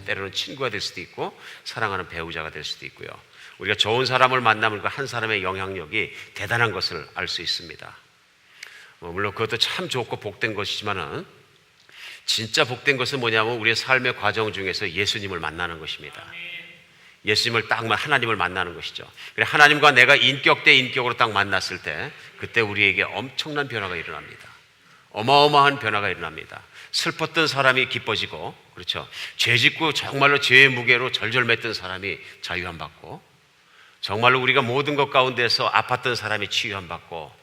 때로는 친구가 될 수도 있고 사랑하는 배우자가 될 수도 있고요. 우리가 좋은 사람을 만나면 그 한 사람의 영향력이 대단한 것을 알 수 있습니다. 물론 그것도 참 좋고 복된 것이지만은 진짜 복된 것은 뭐냐면 우리의 삶의 과정 중에서 예수님을 만나는 것입니다. 예수님을 딱 하나님을 만나는 것이죠. 그래 하나님과 내가 인격 대 인격으로 딱 만났을 때 그때 우리에게 엄청난 변화가 일어납니다. 어마어마한 변화가 일어납니다. 슬펐던 사람이 기뻐지고, 그렇죠. 죄 짓고 정말로 죄의 무게로 절절맸던 사람이 자유함 받고, 정말로 우리가 모든 것 가운데서 아팠던 사람이 치유함 받고,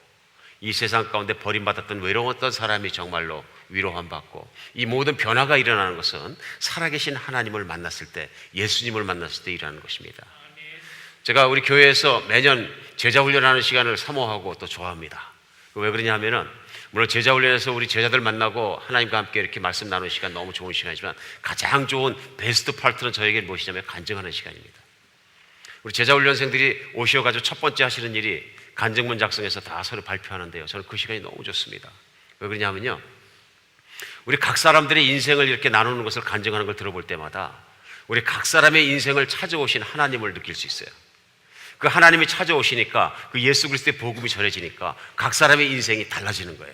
이 세상 가운데 버림받았던 외로웠던 사람이 정말로 위로함 받고, 이 모든 변화가 일어나는 것은 살아계신 하나님을 만났을 때, 예수님을 만났을 때 일어나는 것입니다. 제가 우리 교회에서 매년 제자 훈련하는 시간을 사모하고 또 좋아합니다. 왜 그러냐 하면은 물론 제자 훈련에서 우리 제자들 만나고 하나님과 함께 이렇게 말씀 나누는 시간 너무 좋은 시간이지만 가장 좋은 베스트 파트는 저에게 무엇이냐면 간증하는 시간입니다. 우리 제자 훈련생들이 오셔가지고 첫 번째 하시는 일이 간증문 작성해서 다 서로 발표하는데요. 저는 그 시간이 너무 좋습니다. 왜 그러냐면요, 우리 각 사람들의 인생을 이렇게 나누는 것을 간증하는 걸 들어볼 때마다 우리 각 사람의 인생을 찾아오신 하나님을 느낄 수 있어요. 그 하나님이 찾아오시니까 그 예수 그리스도의 복음이 전해지니까 각 사람의 인생이 달라지는 거예요.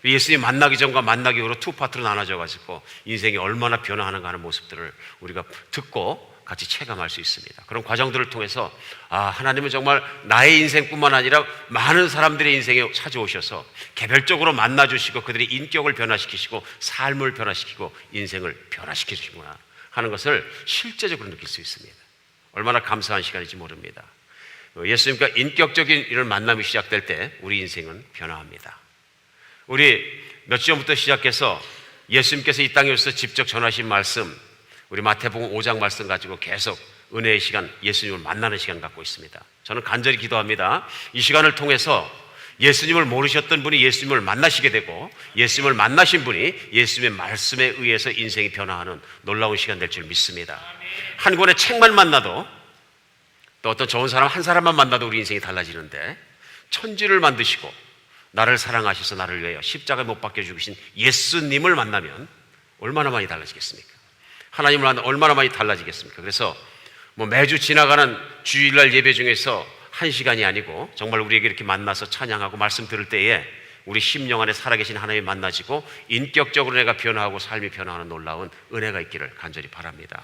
예수님 만나기 전과 만나기 후로 투 파트로 나눠져 가지고 인생이 얼마나 변화하는가 하는 모습들을 우리가 듣고 같이 체감할 수 있습니다. 그런 과정들을 통해서 하나님은 정말 나의 인생뿐만 아니라 많은 사람들의 인생에 찾아오셔서 개별적으로 만나주시고 그들의 인격을 변화시키시고 삶을 변화시키고 인생을 변화시키시구나 하는 것을 실제적으로 느낄 수 있습니다. 얼마나 감사한 시간인지 모릅니다. 예수님과 인격적인 이런 만남이 시작될 때 우리 인생은 변화합니다. 우리 몇 주 전부터 시작해서 예수님께서 이 땅에 오셔서 직접 전하신 말씀, 우리 마태복음 5장 말씀 가지고 계속 은혜의 시간, 예수님을 만나는 시간 갖고 있습니다. 저는 간절히 기도합니다. 이 시간을 통해서 예수님을 모르셨던 분이 예수님을 만나시게 되고 예수님을 만나신 분이 예수님의 말씀에 의해서 인생이 변화하는 놀라운 시간 될 줄 믿습니다. 한 권의 책만 만나도 또 어떤 좋은 사람 한 사람만 만나도 우리 인생이 달라지는데 천지를 만드시고 나를 사랑하셔서 나를 위하여 십자가에 못 박혀 죽으신 예수님을 만나면 얼마나 많이 달라지겠습니까? 하나님을 만나면 얼마나 많이 달라지겠습니까? 그래서 매주 지나가는 주일날 예배 중에서 한 시간이 아니고 정말 우리에게 이렇게 만나서 찬양하고 말씀 들을 때에 우리 심령 안에 살아계신 하나님이 만나지고 인격적으로 내가 변화하고 삶이 변화하는 놀라운 은혜가 있기를 간절히 바랍니다.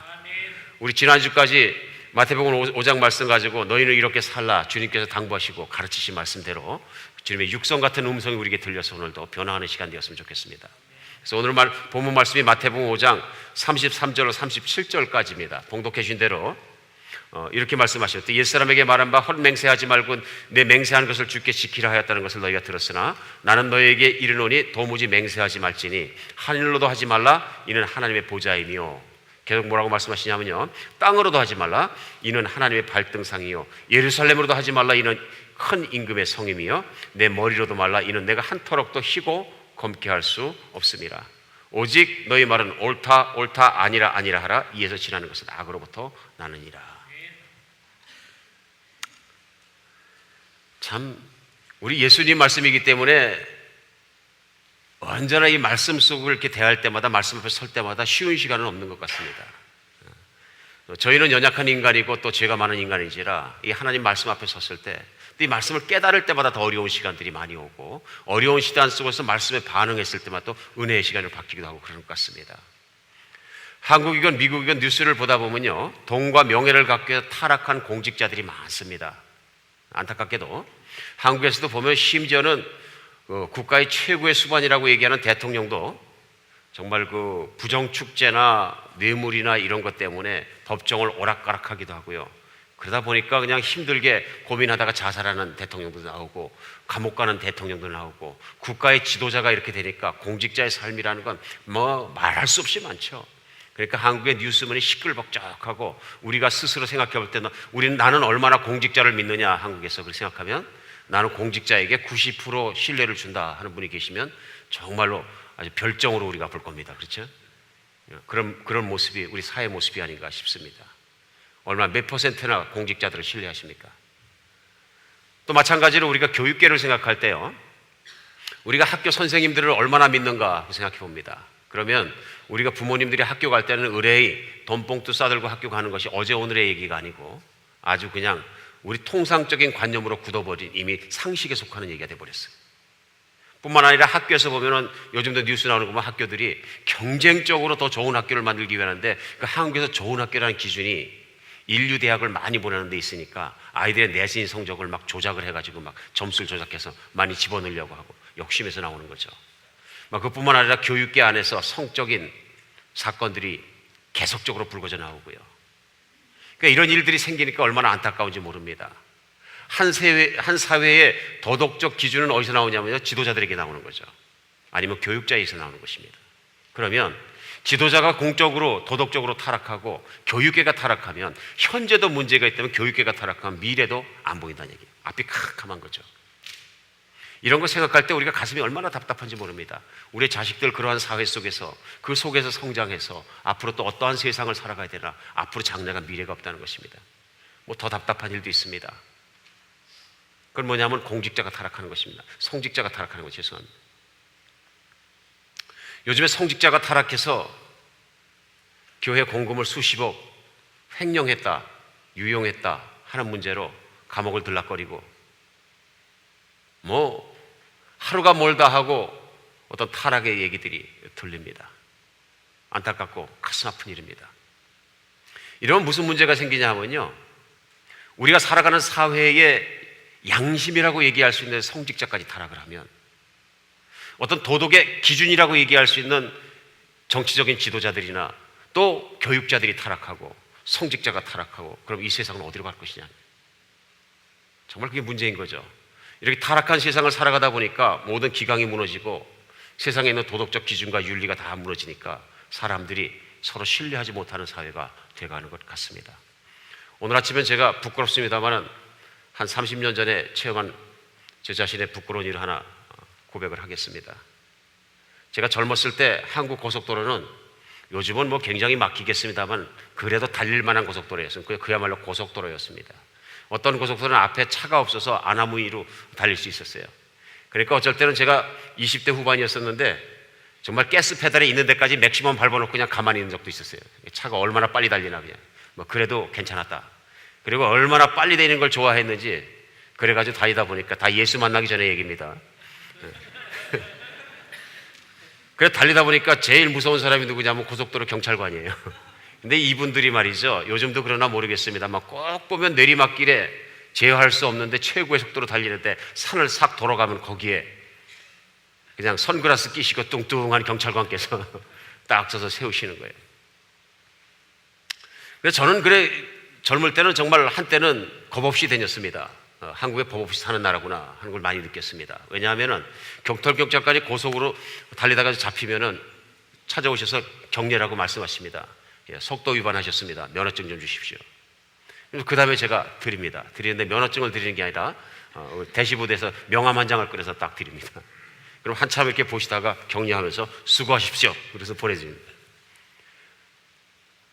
우리 지난주까지 마태복음 5장 말씀 가지고 너희는 이렇게 살라 주님께서 당부하시고 가르치신 말씀대로 주님의 육성 같은 음성이 우리에게 들려서 오늘도 변화하는 시간 되었으면 좋겠습니다. 그래서 오늘 본문 말씀이 마태복음 5장 33절로 37절까지입니다. 봉독해 주신 대로 이렇게 말씀하셨대. 옛사람에게 말한 바 헛맹세하지 말고 내 맹세한 것을 주께 지키라 하였다는 것을 너희가 들었으나 나는 너희에게 이르노니 도무지 맹세하지 말지니 하늘로도 하지 말라 이는 하나님의 보좌이며, 계속 뭐라고 말씀하시냐면요, 땅으로도 하지 말라 이는 하나님의 발등상이요 예루살렘으로도 하지 말라 이는 큰 임금의 성임이요 내 머리로도 말라 이는 내가 한터럭도 희고 검게 할 수 없음이라. 오직 너희 말은 옳다 옳다 아니라 아니라 하라. 이에서 지나는 것은 악으로부터 나느니라. 참 우리 예수님 말씀이기 때문에 언제나 이 말씀 속을 이렇게 대할 때마다 말씀 앞에 설 때마다 쉬운 시간은 없는 것 같습니다. 저희는 연약한 인간이고 또 죄가 많은 인간인지라 이 하나님 말씀 앞에 섰을 때 이 말씀을 깨달을 때마다 더 어려운 시간들이 많이 오고 어려운 시간 속에서 말씀에 반응했을 때마다 또 은혜의 시간을 받기도 하고 그런 것 같습니다. 한국이건 미국이건 뉴스를 보다 보면요, 돈과 명예를 갖고 타락한 공직자들이 많습니다. 안타깝게도 한국에서도 보면 심지어는 국가의 최고의 수반이라고 얘기하는 대통령도 정말 그 부정축제나 뇌물이나 이런 것 때문에 법정을 오락가락하기도 하고요. 그러다 보니까 그냥 힘들게 고민하다가 자살하는 대통령도 나오고 감옥 가는 대통령도 나오고 국가의 지도자가 이렇게 되니까 공직자의 삶이라는 건 말할 수 없이 많죠. 그러니까 한국의 뉴스문이 시끌벅적하고 우리가 스스로 생각해 볼 때는 나는 얼마나 공직자를 믿느냐, 한국에서 그렇게 생각하면 나는 공직자에게 90% 신뢰를 준다 하는 분이 계시면 정말로 아주 별정으로 우리가 볼 겁니다. 그렇죠? 그런 모습이 우리 사회 모습이 아닌가 싶습니다. 얼마 몇 %나 공직자들을 신뢰하십니까? 또 마찬가지로 우리가 교육계를 생각할 때요, 우리가 학교 선생님들을 얼마나 믿는가 생각해 봅니다. 그러면 우리가 부모님들이 학교 갈 때는 의뢰의 돈봉투 싸들고 학교 가는 것이 어제 오늘의 얘기가 아니고 아주 그냥 우리 통상적인 관념으로 굳어버린 이미 상식에 속하는 얘기가 돼버렸어요. 뿐만 아니라 학교에서 보면은 요즘도 뉴스 나오는 거 보면 학교들이 경쟁적으로 더 좋은 학교를 만들기 위한데 그 한국에서 좋은 학교라는 기준이 인류 대학을 많이 보내는 데 있으니까 아이들의 내신 성적을 막 조작을 해가지고 막 점수를 조작해서 많이 집어넣으려고 하고 욕심에서 나오는 거죠. 막 그뿐만 아니라 교육계 안에서 성적인 사건들이 계속적으로 불거져 나오고요. 그러니까 이런 일들이 생기니까 얼마나 안타까운지 모릅니다. 한 사회의 도덕적 기준은 어디서 나오냐면요, 지도자들에게 나오는 거죠. 아니면 교육자에서 나오는 것입니다. 그러면 지도자가 공적으로 도덕적으로 타락하고 교육계가 타락하면 현재도 문제가 있다면 교육계가 타락하면 미래도 안 보인다는 얘기예요. 앞이 캄캄한 거죠. 이런 거 생각할 때 우리가 가슴이 얼마나 답답한지 모릅니다. 우리의 자식들 그러한 사회 속에서 그 속에서 성장해서 앞으로 또 어떠한 세상을 살아가야 되나, 앞으로 장래가 미래가 없다는 것입니다. 뭐 더 답답한 일도 있습니다. 그건 뭐냐면 공직자가 타락하는 것입니다. 성직자가 타락하는 것이 죄송합니다. 요즘에 성직자가 타락해서 교회 공금을 수십억 횡령했다, 유용했다 하는 문제로 감옥을 들락거리고 뭐 하루가 멀다 하고 어떤 타락의 얘기들이 들립니다. 안타깝고 가슴 아픈 일입니다. 이러면 무슨 문제가 생기냐 하면요, 우리가 살아가는 사회의 양심이라고 얘기할 수 있는 성직자까지 타락을 하면, 어떤 도덕의 기준이라고 얘기할 수 있는 정치적인 지도자들이나 또 교육자들이 타락하고 성직자가 타락하고, 그럼 이 세상은 어디로 갈 것이냐. 정말 그게 문제인 거죠. 이렇게 타락한 세상을 살아가다 보니까 모든 기강이 무너지고 세상에 있는 도덕적 기준과 윤리가 다 무너지니까 사람들이 서로 신뢰하지 못하는 사회가 돼가는 것 같습니다. 오늘 아침엔 제가 부끄럽습니다만 한 30년 전에 체험한 제 자신의 부끄러운 일을 하나 고백을 하겠습니다. 제가 젊었을 때 한국 고속도로는 요즘은 뭐 굉장히 막히겠습니다만 그래도 달릴 만한 고속도로였습니다. 그야말로 고속도로였습니다. 어떤 고속도로는 앞에 차가 없어서 아나무위로 달릴 수 있었어요. 그러니까 어쩔 때는 제가 20대 후반이었었는데 정말 가스 페달에 있는 데까지 맥시멈 밟아놓고 그냥 가만히 있는 적도 있었어요. 차가 얼마나 빨리 달리나 그냥. 뭐 그래도 괜찮았다. 그리고 얼마나 빨리 다니는 걸 좋아했는지 그래가지고 다니다 보니까 다 예수 만나기 전의 얘기입니다. 그래 달리다 보니까 제일 무서운 사람이 누구냐면 고속도로 경찰관이에요. 근데 이분들이 말이죠, 요즘도 그러나 모르겠습니다. 막 꼭 보면 내리막길에 제어할 수 없는데 최고의 속도로 달리는데 산을 싹 돌아가면 거기에 그냥 선글라스 끼시고 뚱뚱한 경찰관께서 딱 서서 세우시는 거예요. 그래서 저는 젊을 때는 정말 한때는 겁 없이 다녔습니다. 한국에 법 없이 사는 나라구나 하는 걸 많이 느꼈습니다. 왜냐하면은 경찰까지 고속으로 달리다가 잡히면은 찾아오셔서 경례라고 말씀하십니다. 예, 속도 위반하셨습니다. 면허증 좀 주십시오. 그 다음에 제가 드립니다. 드리는데 면허증을 드리는 게 아니라 대시보드에서 명함 한 장을 꺼내서 딱 드립니다. 그럼 한참 이렇게 보시다가 격려하면서 수고하십시오. 그래서 보내줍니다.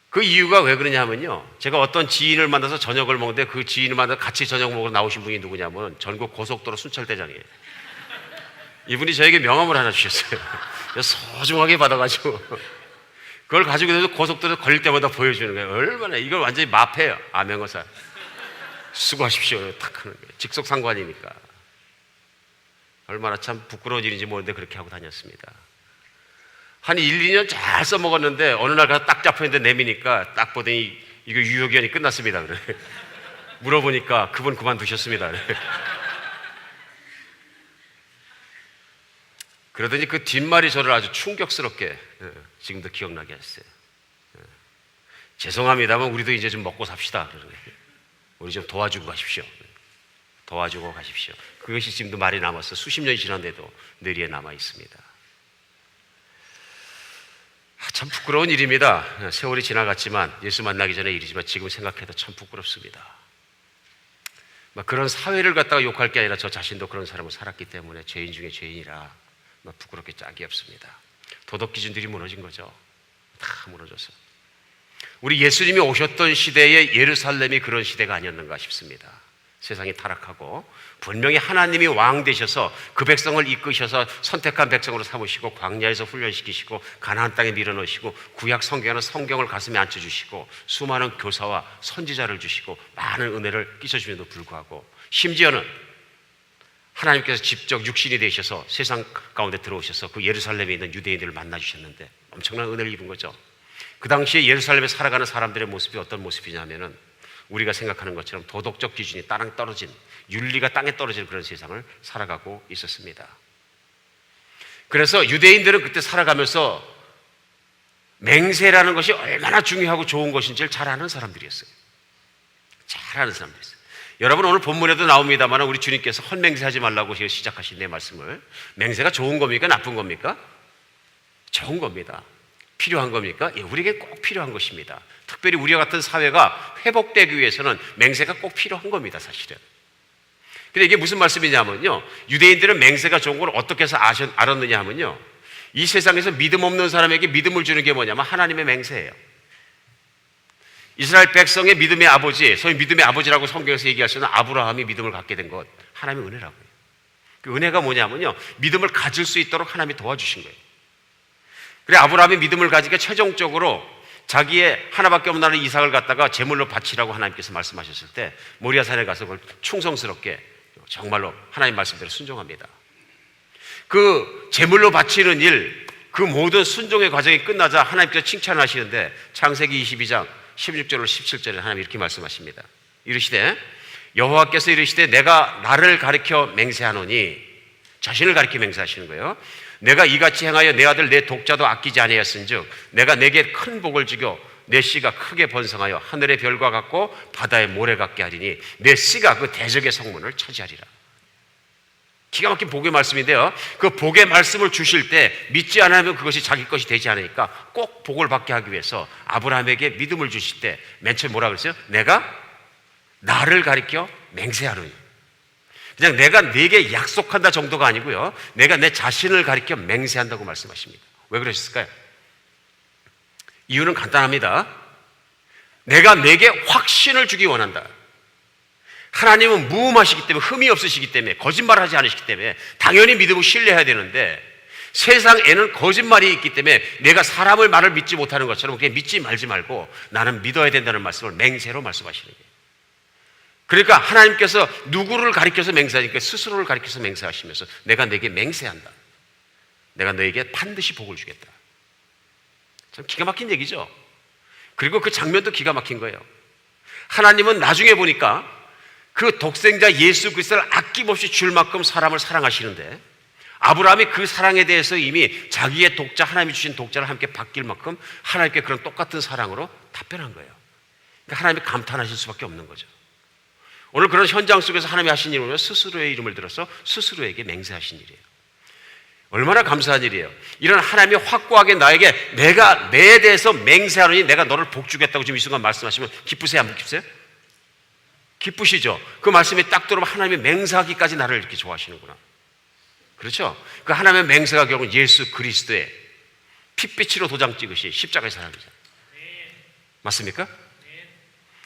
그 이유가 왜 그러냐면요, 제가 어떤 지인을 만나서 저녁을 먹는데 그 지인을 만나서 같이 저녁 먹으러 나오신 분이 누구냐면 전국 고속도로 순찰대장이에요. 이분이 저에게 명함을 하나 주셨어요. 소중하게 받아가지고 그걸 가지고 고속도로 걸릴 때마다 보여주는 거예요. 얼마나 이걸 완전히 마패예요. 암행어사. 수고하십시오. 탁 하는 거예요. 직속 상관이니까. 얼마나 참 부끄러운 일인지 모르는데 그렇게 하고 다녔습니다. 한 1, 2년 잘 써먹었는데 어느 날 가서 딱 잡혀있는데 내미니까 딱 보더니 이거 유효기한이 끝났습니다. 그래. 물어보니까 그분 그만두셨습니다. 그래. 그러더니 그 뒷말이 저를 아주 충격스럽게 지금도 기억나게 했어요. 죄송합니다만 우리도 이제 좀 먹고 삽시다. 우리 좀 도와주고 가십시오. 도와주고 가십시오. 그것이 지금도 말이 남아서 수십 년이 지났는데도 뇌리에 남아 있습니다. 참 부끄러운 일입니다. 세월이 지나갔지만 예수 만나기 전의 일이지만 지금 생각해도 참 부끄럽습니다. 그런 사회를 갖다가 욕할 게 아니라 저 자신도 그런 삶을 살았기 때문에 죄인 중에 죄인이라 부끄럽게 짝이 없습니다. 도덕 기준들이 무너진 거죠. 다 무너져서. 우리 예수님이 오셨던 시대의 예루살렘이 그런 시대가 아니었는가 싶습니다. 세상이 타락하고 분명히 하나님이 왕 되셔서 그 백성을 이끄셔서 선택한 백성으로 삼으시고 광야에서 훈련시키시고 가나안 땅에 밀어넣으시고 구약 성경에는 성경을 가슴에 앉혀주시고 수많은 교사와 선지자를 주시고 많은 은혜를 끼쳐주면도 불구하고 심지어는 하나님께서 직접 육신이 되셔서 세상 가운데 들어오셔서 그 예루살렘에 있는 유대인들을 만나주셨는데 엄청난 은혜를 입은 거죠. 그 당시에 예루살렘에 살아가는 사람들의 모습이 어떤 모습이냐면은 우리가 생각하는 것처럼 도덕적 기준이 땅에 떨어진, 윤리가 땅에 떨어진 그런 세상을 살아가고 있었습니다. 그래서 유대인들은 그때 살아가면서 맹세라는 것이 얼마나 중요하고 좋은 것인지를 잘 아는 사람들이었어요. 잘 아는 사람들이었어요. 여러분 오늘 본문에도 나옵니다만 우리 주님께서 헛맹세하지 말라고 시작하신 내 말씀을, 맹세가 좋은 겁니까? 나쁜 겁니까? 좋은 겁니다. 필요한 겁니까? 예, 우리에게 꼭 필요한 것입니다. 특별히 우리와 같은 사회가 회복되기 위해서는 맹세가 꼭 필요한 겁니다, 사실은. 근데 이게 무슨 말씀이냐면요, 유대인들은 맹세가 좋은 걸 어떻게 해서 알았느냐 하면요, 이 세상에서 믿음 없는 사람에게 믿음을 주는 게 뭐냐면 하나님의 맹세예요. 이스라엘 백성의 믿음의 아버지, 소위 믿음의 아버지라고 성경에서 얘기하시는 아브라함이 믿음을 갖게 된 것, 하나님의 은혜라고요. 그 은혜가 뭐냐면요, 믿음을 가질 수 있도록 하나님이 도와주신 거예요. 그래 아브라함이 믿음을 가지니까 최종적으로 자기의 하나밖에 없는 아들 이삭을 갖다가 제물로 바치라고 하나님께서 말씀하셨을 때 모리아산에 가서 그걸 충성스럽게 정말로 하나님 말씀대로 순종합니다. 그 제물로 바치는 일, 그 모든 순종의 과정이 끝나자 하나님께서 칭찬하시는데 창세기 22장 16절로 17절에 하나님 이렇게 말씀하십니다. 이르시되 여호와께서 이르시되 내가 나를 가리켜 맹세하노니, 자신을 가리켜 맹세하시는 거예요. 내가 이같이 행하여 내 아들 내 독자도 아끼지 아니하였은즉 내가 내게 큰 복을 주겨 내 씨가 크게 번성하여 하늘의 별과 같고 바다의 모래 같게 하리니 내 씨가 그 대적의 성문을 차지하리라. 기가 막힌 복의 말씀인데요, 그 복의 말씀을 주실 때 믿지 않으면 그것이 자기 것이 되지 않으니까 꼭 복을 받게 하기 위해서 아브라함에게 믿음을 주실 때 맨 처음 뭐라 그랬어요? 내가 나를 가리켜 맹세하노니. 그냥 내가 네게 약속한다 정도가 아니고요, 내가 내 자신을 가리켜 맹세한다고 말씀하십니다. 왜 그러셨을까요? 이유는 간단합니다. 내가 내게 확신을 주기 원한다. 하나님은 무음하시기 때문에, 흠이 없으시기 때문에, 거짓말하지 않으시기 때문에 당연히 믿음을 신뢰해야 되는데 세상에는 거짓말이 있기 때문에 내가 사람을 말을 믿지 못하는 것처럼 그냥 믿지 말지 말고 나는 믿어야 된다는 말씀을 맹세로 말씀하시는 거예요. 그러니까 하나님께서 누구를 가리켜서 맹세하니까 스스로를 가리켜서 맹세하시면서 내가 내게 맹세한다. 내가 너에게 반드시 복을 주겠다. 참 기가 막힌 얘기죠. 그리고 그 장면도 기가 막힌 거예요. 하나님은 나중에 보니까 그 독생자 예수 그리스도를 아낌없이 줄 만큼 사람을 사랑하시는데 아브라함이 그 사랑에 대해서 이미 자기의 독자, 하나님이 주신 독자를 함께 바뀔 만큼 하나님께 그런 똑같은 사랑으로 답변한 거예요. 그러니까 하나님이 감탄하실 수밖에 없는 거죠. 오늘 그런 현장 속에서 하나님이 하신 일은 스스로의 이름을 들어서 스스로에게 맹세하신 일이에요. 얼마나 감사한 일이에요. 이런 하나님이 확고하게 나에게 내가 내에 대해서 맹세하노니 내가 너를 복주겠다고 지금 이 순간 말씀하시면 기쁘세요? 안 기쁘세요? 기쁘시죠? 그 말씀이 딱 들어오면 하나님의 맹세하기까지 나를 이렇게 좋아하시는구나. 그렇죠? 그 하나님의 맹세가 결국은 예수 그리스도의 핏빛으로 도장 찍으시 십자가의 사랑이잖아요. 맞습니까?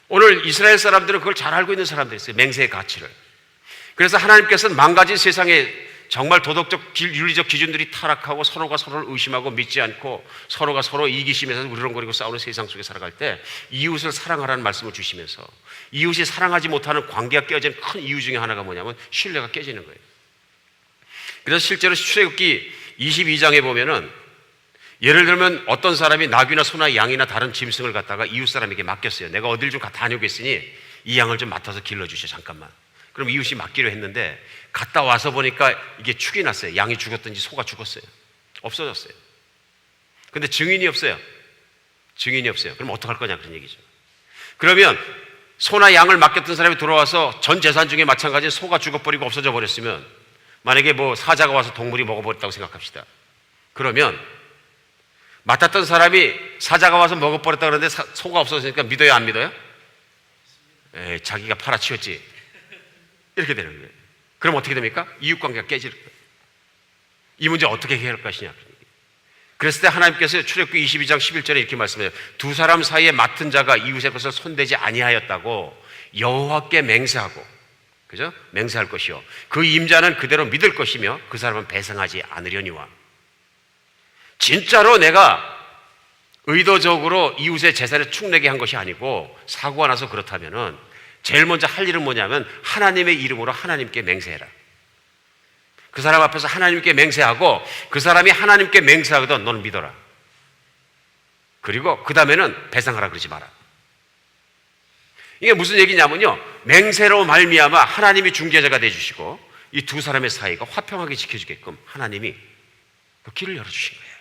오늘 이스라엘 사람들은 그걸 잘 알고 있는 사람들이 있어요. 맹세의 가치를. 그래서 하나님께서는 망가진 세상에 정말 도덕적, 윤리적 기준들이 타락하고 서로가 서로를 의심하고 믿지 않고 서로가 서로 이기심에서 으르렁거리고 싸우는 세상 속에 살아갈 때 이웃을 사랑하라는 말씀을 주시면서 이웃이 사랑하지 못하는 관계가 깨어진 큰 이유 중에 하나가 뭐냐면 신뢰가 깨지는 거예요. 그래서 실제로 출애굽기 22장에 보면은 예를 들면 어떤 사람이 나귀나 소나 양이나 다른 짐승을 갖다가 이웃 사람에게 맡겼어요. 내가 어딜 좀 다녀오겠으니 이 양을 좀 맡아서 길러주셔 잠깐만. 그럼 이웃이 맡기로 했는데 갔다 와서 보니까 이게 축이 났어요. 양이 죽었든지 소가 죽었어요. 없어졌어요. 근데 증인이 없어요. 증인이 없어요. 그럼 어떡할 거냐 그런 얘기죠. 그러면 소나 양을 맡겼던 사람이 돌아와서 전 재산 중에 마찬가지 소가 죽어버리고 없어져 버렸으면, 만약에 뭐 사자가 와서 동물이 먹어버렸다고 생각합시다. 그러면 맡았던 사람이 사자가 와서 먹어버렸다 그러는데 소가 없어졌으니까 믿어요, 안 믿어요? 에이, 자기가 팔아치웠지. 이렇게 되는 거예요. 그럼 어떻게 됩니까? 이웃관계가 깨질 거예요. 이 문제 어떻게 해결할 것이냐. 그랬을 때 하나님께서 출애굽기 22장 11절에 이렇게 말씀해요. 두 사람 사이에 맡은 자가 이웃의 것을 손대지 아니하였다고 여호와께 맹세하고 그죠? 맹세할 것이요. 그 임자는 그대로 믿을 것이며 그 사람은 배상하지 않으려니와. 진짜로 내가 의도적으로 이웃의 재산을 축내게 한 것이 아니고 사고가 나서 그렇다면은 제일 먼저 할 일은 뭐냐면 하나님의 이름으로 하나님께 맹세해라. 그 사람 앞에서 하나님께 맹세하고 그 사람이 하나님께 맹세하거든 너는 믿어라. 그리고 그 다음에는 배상하라 그러지 마라. 이게 무슨 얘기냐면요, 맹세로 말미암아 하나님이 중재자가 되어주시고 이 두 사람의 사이가 화평하게 지켜주게끔 하나님이 그 길을 열어주신 거예요.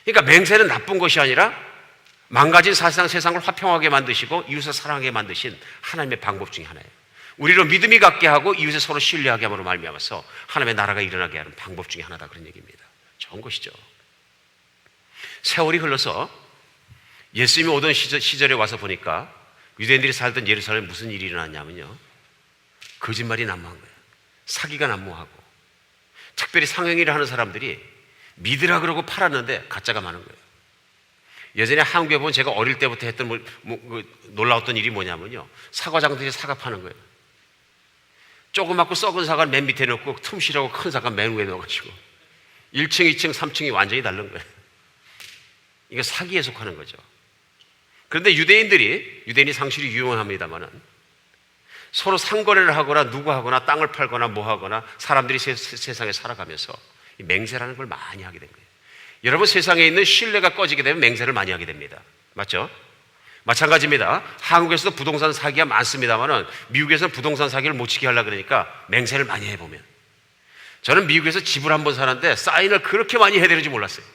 그러니까 맹세는 나쁜 것이 아니라 망가진 세상을 화평하게 만드시고 이웃을 사랑하게 만드신 하나님의 방법 중에 하나예요. 우리로 믿음이 갖게 하고 이웃을 서로 신뢰하게 함으로 말미암아서 하나님의 나라가 일어나게 하는 방법 중에 하나다, 그런 얘기입니다. 좋은 것이죠. 세월이 흘러서 예수님이 오던 시절에 와서 보니까 유대인들이 살던 예루살렘에 무슨 일이 일어났냐면요, 거짓말이 난무한 거예요. 사기가 난무하고, 특별히 상행위를 하는 사람들이 믿으라 그러고 팔았는데 가짜가 많은 거예요. 예전에 한국에 보면 제가 어릴 때부터 했던 놀라웠던 일이 뭐냐면요, 사과장들이 사과 파는 거예요. 조그맣고 썩은 사과를 맨 밑에 넣고 틈실하고 큰 사과 맨 위에 넣어가지고 1층, 2층, 3층이 완전히 다른 거예요. 이게 사기에 속하는 거죠. 그런데 유대인이 상실이 유용합니다만은 서로 상거래를 하거나 누구 하거나 땅을 팔거나 뭐 하거나 사람들이 세상에 살아가면서 이 맹세라는 걸 많이 하게 된 거예요. 여러분, 세상에 있는 신뢰가 꺼지게 되면 맹세를 많이 하게 됩니다. 맞죠? 마찬가지입니다. 한국에서도 부동산 사기가 많습니다만은 미국에서는 부동산 사기를 못 치게 하려고 그러니까 맹세를 많이 해보면, 저는 미국에서 집을 한번 사는데 사인을 그렇게 많이 해야 되는지 몰랐어요.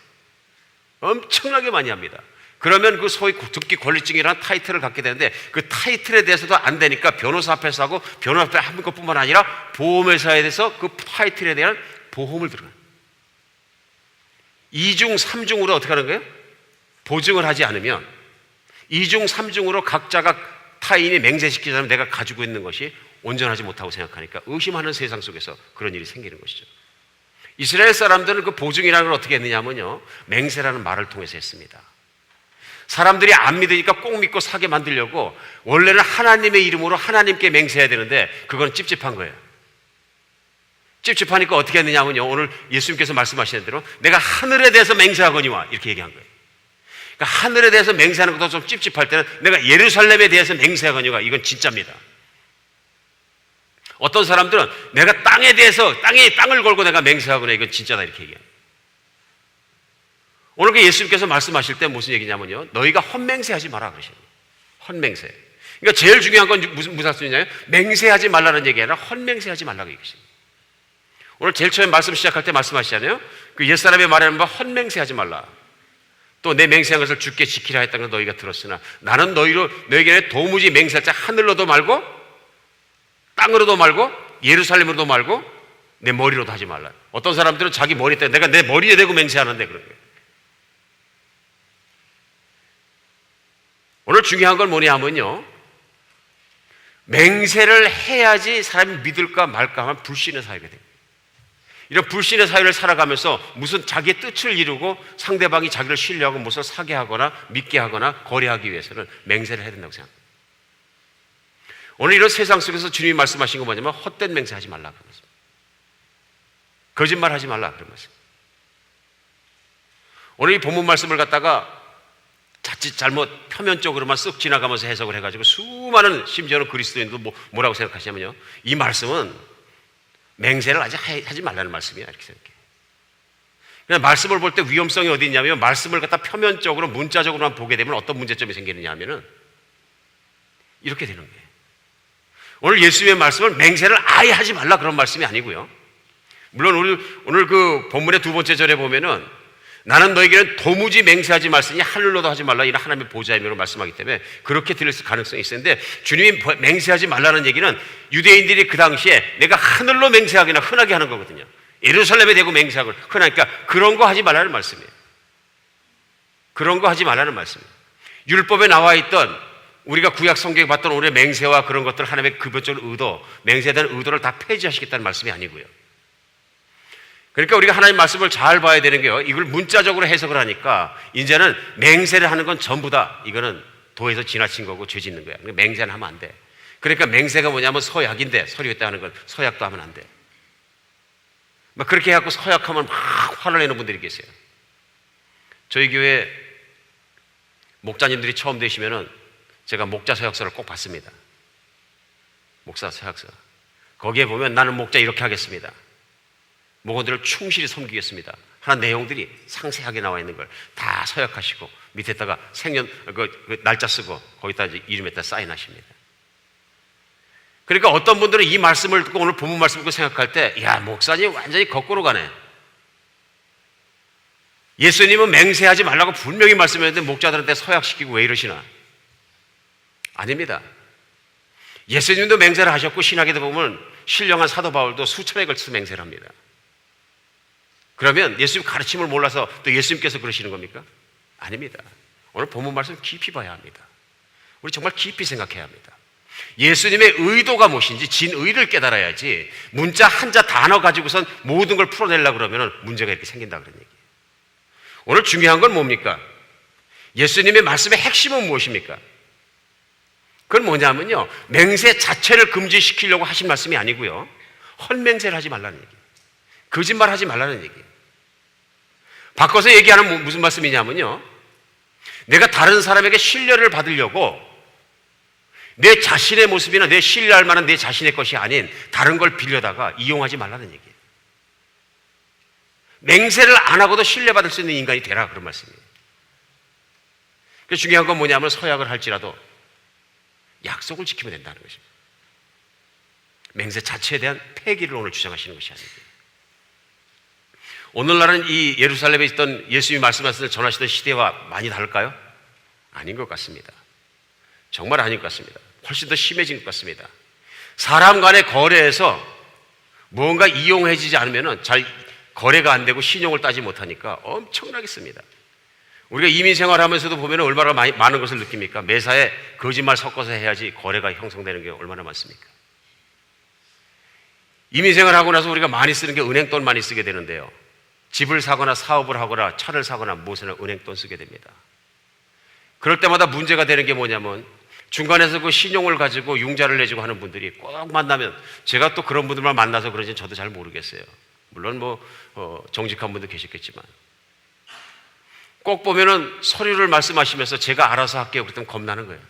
엄청나게 많이 합니다. 그러면 그 소위 듣기 권리증이라는 타이틀을 갖게 되는데 그 타이틀에 대해서도 안 되니까 변호사 앞에서 하고 변호사 앞에 하는 것뿐만 아니라 보험회사에 대해서 그 타이틀에 대한 보험을 들어가요. 2중, 3중으로 어떻게 하는 거예요? 보증을 하지 않으면 2중, 3중으로 각자가 타인이 맹세시키자면 내가 가지고 있는 것이 온전하지 못하고 생각하니까 의심하는 세상 속에서 그런 일이 생기는 것이죠. 이스라엘 사람들은 그 보증이라는 걸 어떻게 했느냐면요, 맹세라는 말을 통해서 했습니다. 사람들이 안 믿으니까 꼭 믿고 사게 만들려고 원래는 하나님의 이름으로 하나님께 맹세해야 되는데 그건 찝찝한 거예요. 찝찝하니까 어떻게 했느냐면요, 오늘 예수님께서 말씀하시는 대로 내가 하늘에 대해서 맹세하거니와 이렇게 얘기한 거예요. 그러니까 하늘에 대해서 맹세하는 것도 좀 찝찝할 때는 내가 예루살렘에 대해서 맹세하거니와, 이건 진짜입니다. 어떤 사람들은 내가 땅에 대해서 땅을 걸고 내가 맹세하거나 이건 진짜다 이렇게 얘기해요. 오늘 그 예수님께서 말씀하실 때 무슨 얘기냐면요, 너희가 헛맹세하지 마라 그러시는 거예요. 헛맹세. 그러니까 제일 중요한 건 무슨 말씀이냐면 맹세하지 말라는 얘기 아니라 헛맹세하지 말라고 얘기하십니다. 오늘 제일 처음에 말씀 시작할 때 말씀하시잖아요. 그 옛사람의 말하는 바 헛맹세하지 말라. 또 내 맹세한 것을 주께 지키라 했다는 걸 너희가 들었으나 나는 너희에게 도무지 맹세할 자 하늘로도 말고 땅으로도 말고 예루살렘으로도 말고 내 머리로도 하지 말라. 어떤 사람들은 자기 머리 때 내가 내 머리에 대고 맹세하는데 그런 거예요. 오늘 중요한 건 뭐냐 하면요, 맹세를 해야지 사람이 믿을까 말까 하면 불신의 사회가 됩니다. 이런 불신의 사회를 살아가면서 무슨 자기의 뜻을 이루고 상대방이 자기를 신뢰하고 무엇을 사게 하거나 믿게 하거나 거래하기 위해서는 맹세를 해야 된다고 생각합니다. 오늘 이런 세상 속에서 주님이 말씀하신 건 뭐냐면 헛된 맹세하지 말라 그런 말씀, 거짓말하지 말라 그런 말씀. 오늘 이 본문 말씀을 갖다가 자칫 잘못 표면적으로만 쓱 지나가면서 해석을 해가지고 수많은 심지어는 그리스도인도 뭐라고 생각하시냐면요, 이 말씀은 맹세를 아직 하지 말라는 말씀이야 이렇게 생각해요. 그냥 말씀을 볼 때 위험성이 어디 있냐면 말씀을 갖다 표면적으로 문자적으로만 보게 되면 어떤 문제점이 생기느냐 하면은 이렇게 되는 거예요. 오늘 예수님의 말씀은 맹세를 아예 하지 말라 그런 말씀이 아니고요, 물론 오늘 그 본문의 두 번째 절에 보면은 나는 너에게는 도무지 맹세하지 말으니 하늘로도 하지 말라 이런 하나님의 보좌의 의미로 말씀하기 때문에 그렇게 들릴 가능성이 있었는데, 주님이 맹세하지 말라는 얘기는 유대인들이 그 당시에 내가 하늘로 맹세하기나 흔하게 하는 거거든요. 예루살렘에 대고 맹세하고 흔하니까 그런 거 하지 말라는 말씀이에요. 그런 거 하지 말라는 말씀이에요. 율법에 나와 있던 우리가 구약 성경에 봤던 우리의 맹세와 그런 것들 하나님의 근본적인 의도, 맹세에 대한 의도를 다 폐지하시겠다는 말씀이 아니고요. 그러니까 우리가 하나님 말씀을 잘 봐야 되는 게요, 이걸 문자적으로 해석을 하니까 이제는 맹세를 하는 건 전부 다 이거는 도에서 지나친 거고 죄 짓는 거야. 맹세는 하면 안 돼. 그러니까 맹세가 뭐냐면 서약인데 서류했다는 건 서약도 하면 안 돼. 막 그렇게 해갖고 서약하면 막 화를 내는 분들이 계세요. 저희 교회 목자님들이 처음 되시면은 제가 목자 서약서를 꼭 받습니다. 목사 서약서. 거기에 보면 나는 목자 이렇게 하겠습니다. 목원들을 충실히 섬기겠습니다. 하는 내용들이 상세하게 나와 있는 걸 다 서약하시고 밑에다가 그 날짜 쓰고 거기다 이제 이름에다 사인하십니다. 그러니까 어떤 분들은 이 말씀을 듣고 오늘 본문 말씀을 듣고 생각할 때, 야, 목사님 완전히 거꾸로 가네. 예수님은 맹세하지 말라고 분명히 말씀했는데 목자들한테 서약시키고 왜 이러시나? 아닙니다. 예수님도 맹세를 하셨고 신학에도 보면 신령한 사도 바울도 수천에 걸쳐서 맹세를 합니다. 그러면 예수님 가르침을 몰라서 또 예수님께서 그러시는 겁니까? 아닙니다. 오늘 본문 말씀 깊이 봐야 합니다. 우리 정말 깊이 생각해야 합니다. 예수님의 의도가 무엇인지 진의를 깨달아야지 문자 한자 단어 가지고선 모든 걸 풀어내려고 그러면 문제가 이렇게 생긴다 그런 얘기예요. 오늘 중요한 건 뭡니까? 예수님의 말씀의 핵심은 무엇입니까? 그건 뭐냐면요, 맹세 자체를 금지시키려고 하신 말씀이 아니고요, 헛맹세를 하지 말라는 얘기예요. 거짓말 하지 말라는 얘기예요. 바꿔서 얘기하는 무슨 말씀이냐면요, 내가 다른 사람에게 신뢰를 받으려고 내 자신의 모습이나 내 신뢰할 만한 내 자신의 것이 아닌 다른 걸 빌려다가 이용하지 말라는 얘기예요. 맹세를 안 하고도 신뢰받을 수 있는 인간이 되라, 그런 말씀이에요. 그래서 중요한 건 뭐냐면 서약을 할지라도 약속을 지키면 된다는 것입니다. 맹세 자체에 대한 폐기를 오늘 주장하시는 것이 아니고요. 오늘날은 이 예루살렘에 있던 예수님이 말씀하신 전하시던 시대와 많이 다를까요? 아닌 것 같습니다. 정말 아닌 것 같습니다. 훨씬 더 심해진 것 같습니다. 사람 간의 거래에서 무언가 이용해지지 않으면 잘 거래가 안 되고 신용을 따지 못하니까 엄청나게 씁니다. 우리가 이민 생활하면서도 보면 얼마나 많은 것을 느낍니까? 매사에 거짓말 섞어서 해야지 거래가 형성되는 게 얼마나 많습니까? 이민 생활하고 나서 우리가 많이 쓰는 게 은행돈 많이 쓰게 되는데요, 집을 사거나 사업을 하거나 차를 사거나 무엇이나 은행돈 쓰게 됩니다. 그럴 때마다 문제가 되는 게 뭐냐면 중간에서 그 신용을 가지고 융자를 내주고 하는 분들이 꼭 만나면, 제가 또 그런 분들만 만나서 그런지 저도 잘 모르겠어요. 물론 정직한 분도 계셨겠지만 꼭 보면은 서류를 말씀하시면서 제가 알아서 할게요 그랬더니 겁나는 거예요.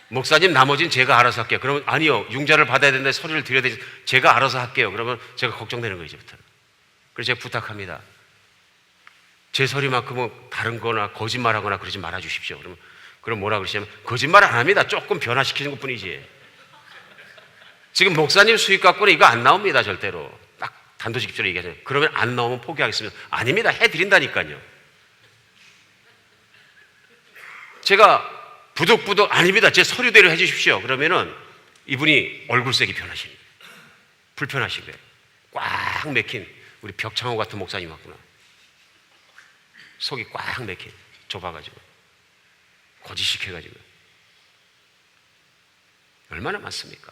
목사님 나머지는 제가 알아서 할게요. 그러면 아니요, 융자를 받아야 되는데 서류를 드려야 되지, 제가 알아서 할게요. 그러면 제가 걱정되는 거예요, 이제부터는. 그래서 제가 부탁합니다. 제 서류만큼은 다른 거나 거짓말하거나 그러지 말아 주십시오. 그럼 뭐라 그러시냐면, 거짓말 안 합니다. 조금 변화시키는 것 뿐이지. 지금 목사님 수익 갖고는 이거 안 나옵니다, 절대로. 딱 단도직입적으로 얘기하잖아요. 그러면 안 나오면 포기하겠습니다. 아닙니다. 해드린다니까요. 제가 부득부득 아닙니다, 제 서류대로 해주십시오. 그러면은 이분이 얼굴색이 변하십니다. 불편하시고요. 꽉 맥힌 우리 벽창호 같은 목사님 왔구나. 속이 꽉 맥힌, 좁아가지고 거짓시켜가지고 얼마나 많습니까?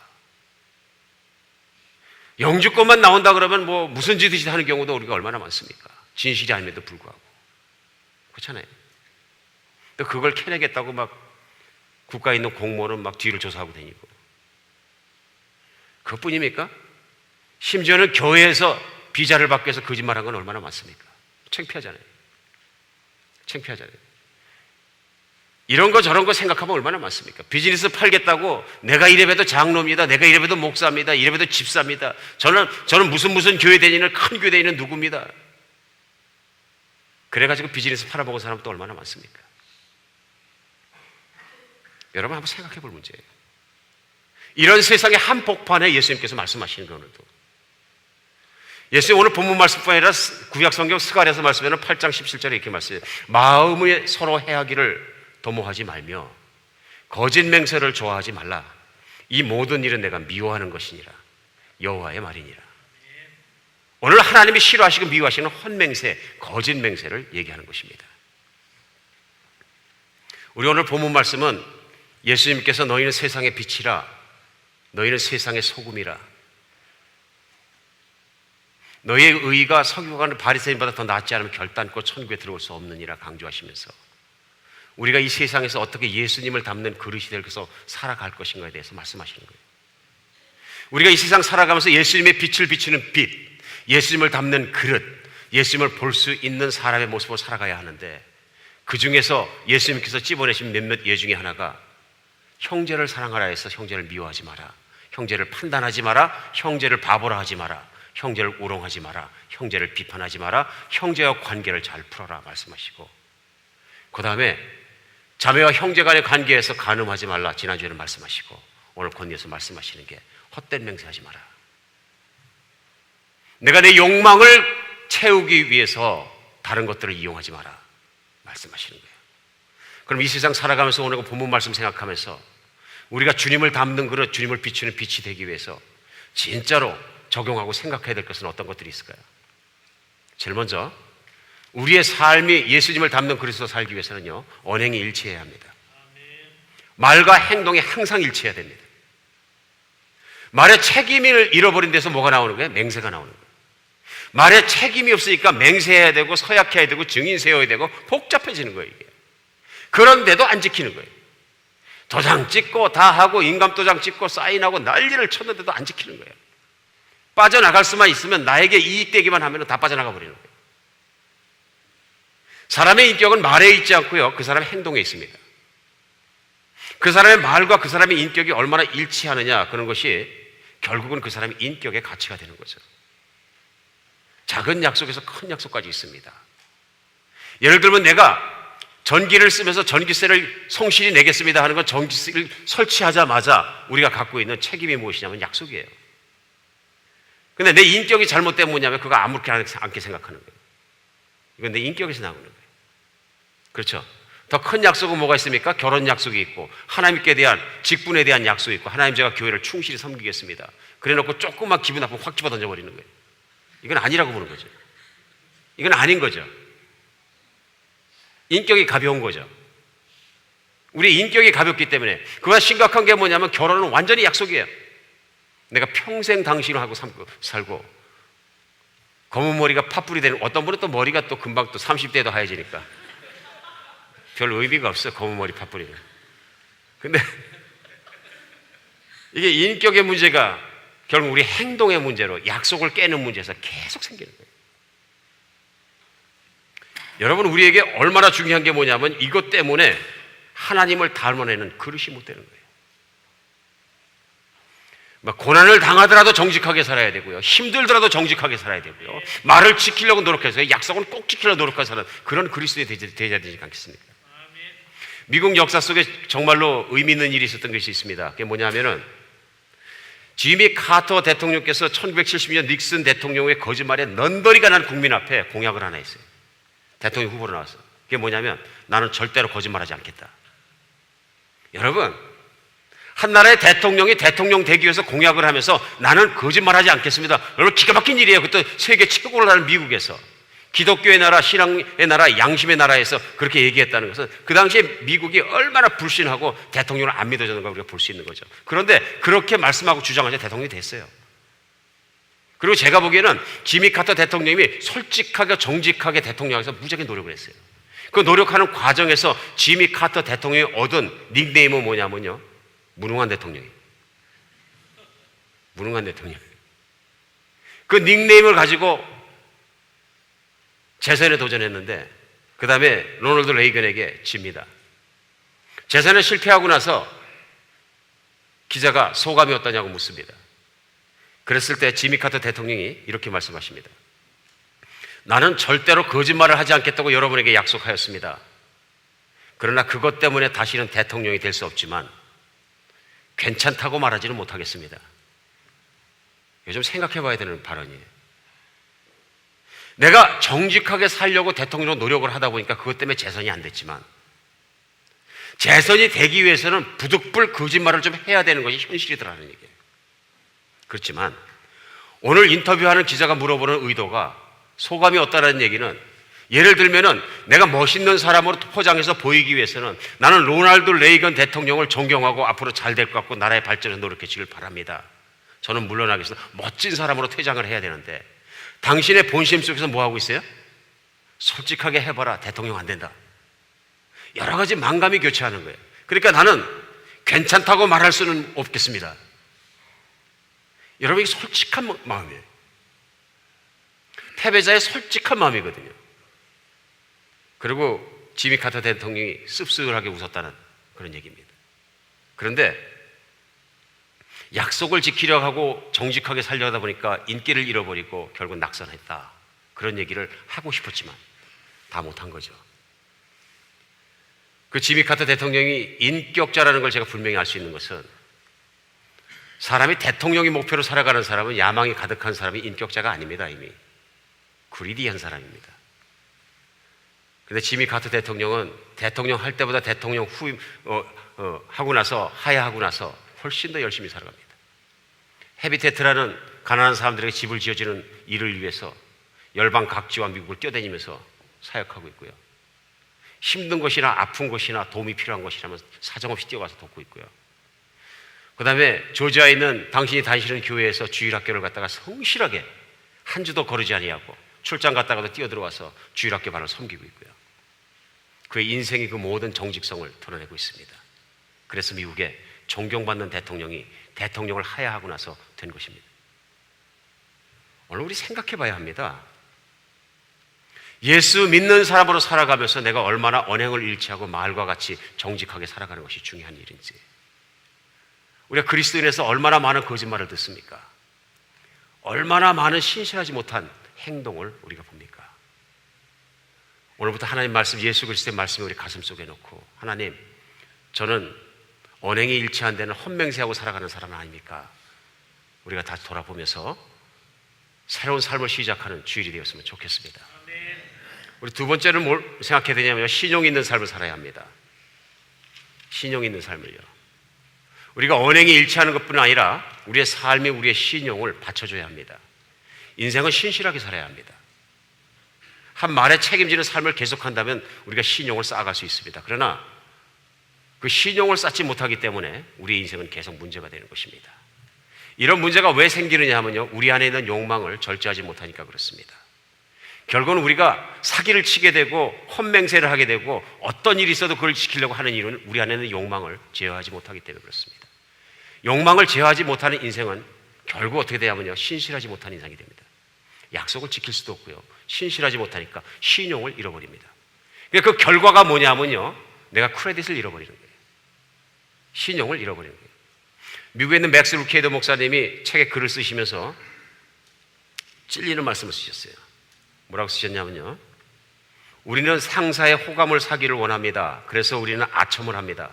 영주권만 나온다 그러면 무슨 짓이든 하는 경우도 우리가 얼마나 많습니까? 진실이 아님에도 불구하고. 그렇잖아요. 또 그걸 캐내겠다고 막 국가에 있는 공무원은 막 뒤를 조사하고 다니고. 그것뿐입니까? 심지어는 교회에서 비자를 받기 위해서 거짓말한 건 얼마나 많습니까? 창피하잖아요. 창피하잖아요. 이런 거 저런 거 생각하면 얼마나 많습니까? 비즈니스 팔겠다고 내가 이래봬도 장로입니다, 내가 이래봬도 목사입니다, 이래봬도 집사입니다, 저는 무슨 교회 다니는 큰 교회 다니는 누구입니다. 그래가지고 비즈니스 팔아먹은 사람 또 얼마나 많습니까? 여러분 한번 생각해 볼 문제예요. 이런 세상의 한복판에 예수님께서 말씀하시는 거. 오늘도 예수님 오늘 본문 말씀뿐 아니라 구약성경 스가랴서 말씀에는 8장 17절에 이렇게 말씀해요. 마음에 서로 해하기를 도모하지 말며 거짓 맹세를 좋아하지 말라. 이 모든 일은 내가 미워하는 것이니라. 여호와의 말이니라. 오늘 하나님이 싫어하시고 미워하시는 헛맹세, 거짓 맹세를 얘기하는 것입니다. 우리 오늘 본문 말씀은 예수님께서 너희는 세상의 빛이라, 너희는 세상의 소금이라, 너희의 의가 서기관의 바리새인보다 더 낫지 않으면 결단코 천국에 들어올 수 없느니라 강조하시면서 우리가 이 세상에서 어떻게 예수님을 담는 그릇이 되어서 살아갈 것인가에 대해서 말씀하시는 거예요. 우리가 이 세상 살아가면서 예수님의 빛을 비추는 빛, 예수님을 담는 그릇, 예수님을 볼 수 있는 사람의 모습으로 살아가야 하는데, 그 중에서 예수님께서 찝어내신 몇몇 예 중에 하나가 형제를 사랑하라 해서 형제를 미워하지 마라, 형제를 판단하지 마라, 형제를 바보라 하지 마라, 형제를 우롱하지 마라, 형제를 비판하지 마라, 형제와 관계를 잘 풀어라 말씀하시고, 그 다음에 자매와 형제 간의 관계에서 간음하지 말라 지난주에는 말씀하시고, 오늘 권위에서 말씀하시는 게 헛된 맹세하지 마라. 내가 내 욕망을 채우기 위해서 다른 것들을 이용하지 마라 말씀하시는 거예요. 그럼 이 세상 살아가면서 오늘 본문 말씀 생각하면서 우리가 주님을 담는 그릇, 주님을 비추는 빛이 되기 위해서 진짜로 적용하고 생각해야 될 것은 어떤 것들이 있을까요? 제일 먼저 우리의 삶이 예수님을 담는 그릇으로 살기 위해서는요, 언행이 일치해야 합니다. 말과 행동이 항상 일치해야 됩니다. 말에 책임을 잃어버린 데서 뭐가 나오는 거예요? 맹세가 나오는 거예요. 말에 책임이 없으니까 맹세해야 되고 서약해야 되고 증인 세워야 되고 복잡해지는 거예요, 이게. 그런데도 안 지키는 거예요. 도장 찍고 다 하고 인감도장 찍고 사인하고 난리를 쳤는데도 안 지키는 거예요. 빠져나갈 수만 있으면, 나에게 이익되기만 하면 다 빠져나가 버리는 거예요. 사람의 인격은 말에 있지 않고요, 그 사람의 행동에 있습니다. 그 사람의 말과 그 사람의 인격이 얼마나 일치하느냐, 그런 것이 결국은 그 사람의 인격의 가치가 되는 거죠. 작은 약속에서 큰 약속까지 있습니다. 예를 들면 내가 전기를 쓰면서 전기세를 성실히 내겠습니다 하는 건 전기세를 설치하자마자 우리가 갖고 있는 책임이 무엇이냐면 약속이에요. 근데 내 인격이 잘못되면 뭐냐면 그거 아무렇게 않게 생각하는 거예요. 이건 내 인격에서 나오는 거예요. 그렇죠? 더 큰 약속은 뭐가 있습니까? 결혼 약속이 있고, 하나님께 대한 직분에 대한 약속이 있고, 하나님 제가 교회를 충실히 섬기겠습니다. 그래 놓고 조금만 기분 나쁘면 확 집어 던져버리는 거예요. 이건 아니라고 보는 거죠. 이건 아닌 거죠. 인격이 가벼운 거죠. 우리 인격이 가볍기 때문에. 그보다 심각한 게 뭐냐면 결혼은 완전히 약속이에요. 내가 평생 당신을 하고 살고, 검은 머리가 팥불이 되는, 어떤 분은 또 머리가 또 금방 또 30대에도 하얘지니까 별 의미가 없어요, 검은 머리 팥불이는. 근데 이게 인격의 문제가 결국 우리 행동의 문제로, 약속을 깨는 문제에서 계속 생기는 거예요. 여러분, 우리에게 얼마나 중요한 게 뭐냐면 이것 때문에 하나님을 닮아내는 그릇이 못 되는 거예요. 고난을 당하더라도 정직하게 살아야 되고요, 힘들더라도 정직하게 살아야 되고요, 말을 지키려고 노력해서 약속은 꼭 지키려고 노력하는 사람, 그런 그리스도의 되어야 되지 않겠습니까? 미국 역사 속에 정말로 의미 있는 일이 있었던 것이 있습니다. 그게 뭐냐면은 지미 카터 대통령께서 1970년 닉슨 대통령의 거짓말에 넌더리가 난 국민 앞에 공약을 하나 했어요. 대통령 후보로 나왔어요. 그게 뭐냐면 나는 절대로 거짓말하지 않겠다. 여러분, 한 나라의 대통령이 대통령 되기 위해서 공약을 하면서 나는 거짓말하지 않겠습니다. 여러분, 기가 막힌 일이에요. 그때 세계 최고를 하는 미국에서, 기독교의 나라, 신앙의 나라, 양심의 나라에서 그렇게 얘기했다는 것은 그 당시에 미국이 얼마나 불신하고 대통령을 안 믿어졌는가 우리가 볼 수 있는 거죠. 그런데 그렇게 말씀하고 주장하자 대통령이 됐어요. 그리고 제가 보기에는 지미 카터 대통령이 솔직하게 정직하게 대통령에서 무지하게 노력을 했어요. 그 노력하는 과정에서 지미 카터 대통령이 얻은 닉네임은 뭐냐면요, 무능한 대통령이에요. 무능한 대통령. 그 닉네임을 가지고 재선에 도전했는데 그 다음에 로널드 레이건에게 집니다. 재선에 실패하고 나서 기자가 소감이 어떠냐고 묻습니다. 그랬을 때 지미 카터 대통령이 이렇게 말씀하십니다. 나는 절대로 거짓말을 하지 않겠다고 여러분에게 약속하였습니다. 그러나 그것 때문에 다시는 대통령이 될 수 없지만 괜찮다고 말하지는 못하겠습니다. 요즘 생각해 봐야 되는 발언이에요. 내가 정직하게 살려고 대통령으로 노력을 하다 보니까 그것 때문에 재선이 안 됐지만, 재선이 되기 위해서는 부득불 거짓말을 좀 해야 되는 것이 현실이더라는 얘기예요. 그렇지만 오늘 인터뷰하는 기자가 물어보는 의도가 소감이 어떠라는 얘기는, 예를 들면은 내가 멋있는 사람으로 포장해서 보이기 위해서는 나는 로널드 레이건 대통령을 존경하고 앞으로 잘 될 것 같고 나라의 발전에 노력해 주길 바랍니다. 저는 물러나겠습니다. 멋진 사람으로 퇴장을 해야 되는데 당신의 본심 속에서 뭐 하고 있어요? 솔직하게 해봐라. 대통령 안 된다. 여러 가지 만감이 교차하는 거예요. 그러니까 나는 괜찮다고 말할 수는 없겠습니다. 여러분, 이게 솔직한 마음이에요. 패배자의 솔직한 마음이거든요. 그리고 지미 카터 대통령이 씁쓸하게 웃었다는 그런 얘기입니다. 그런데 약속을 지키려 하고 정직하게 살려다 보니까 인기를 잃어버리고 결국 낙선했다, 그런 얘기를 하고 싶었지만 다 못한 거죠. 그 지미 카터 대통령이 인격자라는 걸 제가 분명히 알 수 있는 것은, 사람이 대통령이 목표로 살아가는 사람은, 야망이 가득한 사람이 인격자가 아닙니다. 이미 그리디한 사람입니다. 그런데 지미 카터 대통령은 대통령 할 때보다 대통령 하고 나서, 하야하고 나서 훨씬 더 열심히 살아갑니다. 헤비테트라는 가난한 사람들에게 집을 지어주는 일을 위해서 열방 각지와 미국을 뛰어다니면서 사역하고 있고요. 힘든 것이나 아픈 것이나 도움이 필요한 것이라면 사정없이 뛰어가서 돕고 있고요. 그 다음에 조지아에 있는 당신이 다니시는 교회에서 주일학교를 갖다가 성실하게 한 주도 거르지 아니하고 출장 갔다가도 뛰어들어와서 주일학교 반을 섬기고 있고요. 그의 인생이 그 모든 정직성을 드러내고 있습니다. 그래서 미국에 존경받는 대통령이 대통령을 하야하고 나서 된 것입니다. 오늘 우리 생각해 봐야 합니다. 예수 믿는 사람으로 살아가면서 내가 얼마나 언행을 일치하고 말과 같이 정직하게 살아가는 것이 중요한 일인지, 우리가 그리스도인에서 얼마나 많은 거짓말을 듣습니까? 얼마나 많은 신실하지 못한 행동을 우리가 봅니까? 오늘부터 하나님 말씀, 예수 그리스도의 말씀을 우리 가슴 속에 놓고, 하나님, 저는 언행이 일치한 데는 헛맹세하고 살아가는 사람 아닙니까? 우리가 다시 돌아보면서 새로운 삶을 시작하는 주일이 되었으면 좋겠습니다. 우리 두 번째는 뭘 생각해야 되냐면, 신용 있는 삶을 살아야 합니다. 신용 있는 삶을요. 우리가 언행이 일치하는 것뿐 아니라 우리의 삶이 우리의 신용을 받쳐줘야 합니다. 인생은 신실하게 살아야 합니다. 한 말에 책임지는 삶을 계속한다면 우리가 신용을 쌓아갈 수 있습니다. 그러나 그 신용을 쌓지 못하기 때문에 우리의 인생은 계속 문제가 되는 것입니다. 이런 문제가 왜 생기느냐 하면요, 우리 안에 있는 욕망을 절제하지 못하니까 그렇습니다. 결국은 우리가 사기를 치게 되고 헛맹세를 하게 되고 어떤 일이 있어도 그걸 지키려고 하는 이유는 우리 안에 있는 욕망을 제어하지 못하기 때문에 그렇습니다. 욕망을 제어하지 못하는 인생은 결국 어떻게 되냐면요, 신실하지 못한 인생이 됩니다. 약속을 지킬 수도 없고요, 신실하지 못하니까 신용을 잃어버립니다. 그러니까 그 결과가 뭐냐면요, 내가 크레딧을 잃어버리는 거예요. 신용을 잃어버리는 거예요. 미국에 있는 맥스 루케이더 목사님이 책에 글을 쓰시면서 찔리는 말씀을 쓰셨어요. 뭐라고 쓰셨냐면요, 우리는 상사의 호감을 사기를 원합니다. 그래서 우리는 아첨을 합니다.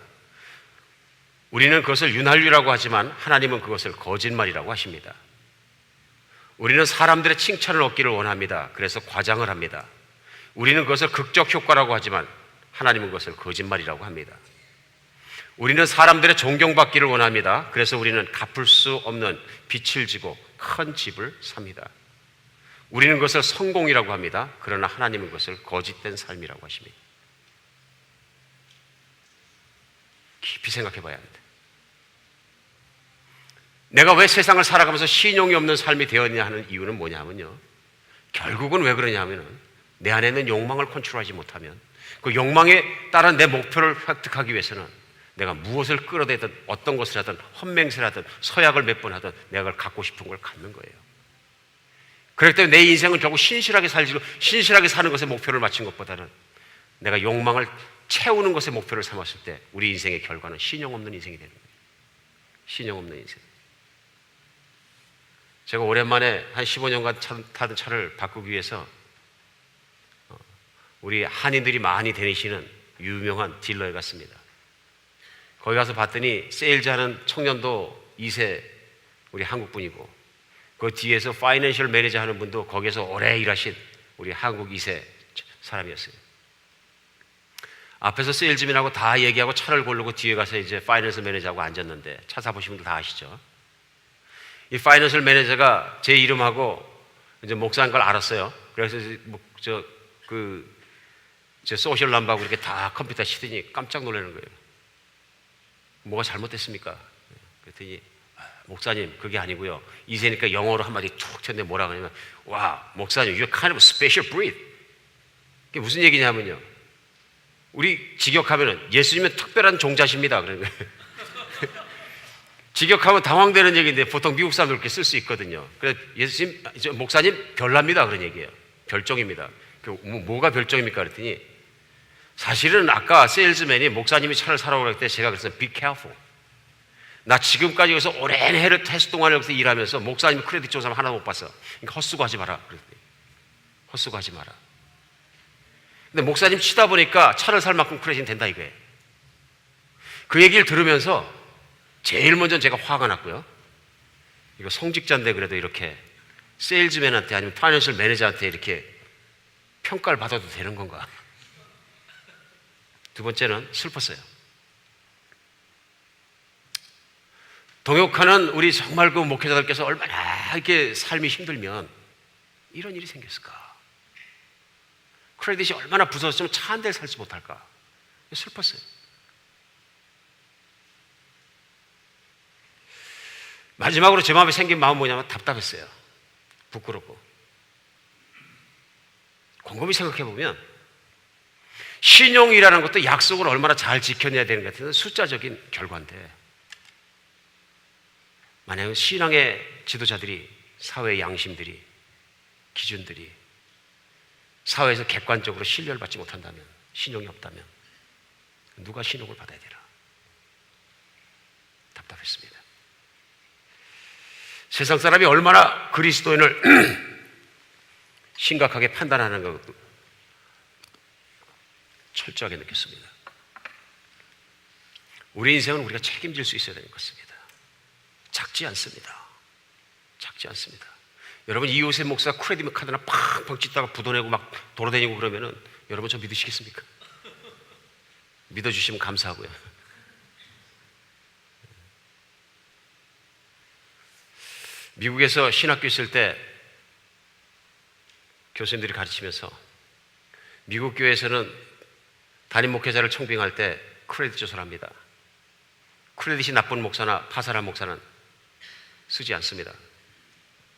우리는 그것을 윤활유라고 하지만 하나님은 그것을 거짓말이라고 하십니다. 우리는 사람들의 칭찬을 얻기를 원합니다. 그래서 과장을 합니다. 우리는 그것을 극적 효과라고 하지만 하나님은 그것을 거짓말이라고 합니다. 우리는 사람들의 존경받기를 원합니다. 그래서 우리는 갚을 수 없는 빚을 지고 큰 집을 삽니다. 우리는 그것을 성공이라고 합니다. 그러나 하나님은 그것을 거짓된 삶이라고 하십니다. 깊이 생각해 봐야 합니다. 내가 왜 세상을 살아가면서 신용이 없는 삶이 되었냐 하는 이유는 뭐냐면요, 결국은 왜 그러냐 하면은 내 안에 있는 욕망을 컨트롤하지 못하면, 그 욕망에 따른 내 목표를 획득하기 위해서는 내가 무엇을 끌어대든 어떤 것을 하든 헛맹세를 하든 서약을 몇 번 하든 내가 그걸 갖고 싶은 걸 갖는 거예요. 그렇기 때문에 내 인생은 결국 신실하게 살지고, 신실하게 사는 것에 목표를 맞춘 것보다는 내가 욕망을 채우는 것에 목표를 삼았을 때 우리 인생의 결과는 신용 없는 인생이 되는 거예요. 신용 없는 인생. 제가 오랜만에 한 15년간 타던 차를 바꾸기 위해서 우리 한인들이 많이 다니시는 유명한 딜러에 갔습니다. 거기 가서 봤더니 세일즈하는 청년도 2세 우리 한국분이고, 그 뒤에서 파이낸셜 매니저 하는 분도 거기에서 오래 일하신 우리 한국 2세 사람이었어요. 앞에서 세일즈맨하고 다 얘기하고 차를 고르고 뒤에 가서 이제 파이낸셜 매니저하고 앉았는데, 차 사보신 분들 다 아시죠? 이 파이낸셜 매니저가 제 이름하고 이제 목사인 걸 알았어요. 그래서 제 소셜 넘버하고 이렇게 다 컴퓨터에 치더니 깜짝 놀라는 거예요. 뭐가 잘못됐습니까? 그랬더니 목사님, 그게 아니고요, 이세니까 영어로 한마디 툭 쳤는데 뭐라 그러냐면, 와, 목사님, you're kind of a special breed. 그게 무슨 얘기냐면요, 우리 직역하면은 예수님은 특별한 종자십니다. 그런 거예요. 직역하면 당황되는 얘기인데 보통 미국 사람들 그렇게 쓸 수 있거든요. 그래서 예수님, 목사님 별납니다. 그런 얘기예요. 별종입니다. 뭐가 별종입니까? 그랬더니 사실은 아까 세일즈맨이 목사님이 차를 사라고 그럴 때 제가 그랬어요. Be careful. 나 지금까지 여기서 오랜 해를 테스트 동안 여기서 일하면서 목사님 크레딧 좋은 사람 하나도 못 봤어. 그러니까 헛수고하지 마라. 그랬더니 헛수고하지 마라. 근데 목사님 치다 보니까 차를 살 만큼 크레딧은 된다 이거예요. 그 얘기를 들으면서 제일 먼저 제가 화가 났고요. 이거 성직자인데 그래도 이렇게 세일즈맨한테 아니면 파이낸셜 매니저한테 이렇게 평가를 받아도 되는 건가? 두 번째는 슬펐어요. 동역하는 우리 정말 그 목회자들께서 얼마나 이렇게 삶이 힘들면 이런 일이 생겼을까? 크레딧이 얼마나 부서졌으면 차 한 대를 살지 못할까? 슬펐어요. 마지막으로 제 마음에 생긴 마음은 뭐냐면 답답했어요. 부끄럽고. 곰곰이 생각해보면 신용이라는 것도 약속을 얼마나 잘 지켜내야 되는 것 같은 숫자적인 결과인데 만약에 신앙의 지도자들이 사회의 양심들이 기준들이 사회에서 객관적으로 신뢰를 받지 못한다면 신용이 없다면 누가 신용을 받아야 되나 답답했습니다. 세상 사람이 얼마나 그리스도인을 심각하게 판단하는 것도 철저하게 느꼈습니다. 우리 인생은 우리가 책임질 수 있어야 되는 것입니다. 작지 않습니다. 작지 않습니다. 여러분 이호셉 목사가 크레딧 카드나 팡팡 찢다가 부도내고 막 돌아다니고 그러면은 여러분 저 믿으시겠습니까? 믿어주시면 감사하고요. 미국에서 신학교 있을 때 교수님들이 가르치면서 미국 교회에서는 담임 목회자를 청빙할 때 크레딧 조사를 합니다. 크레딧이 나쁜 목사나 파산한 목사는 쓰지 않습니다.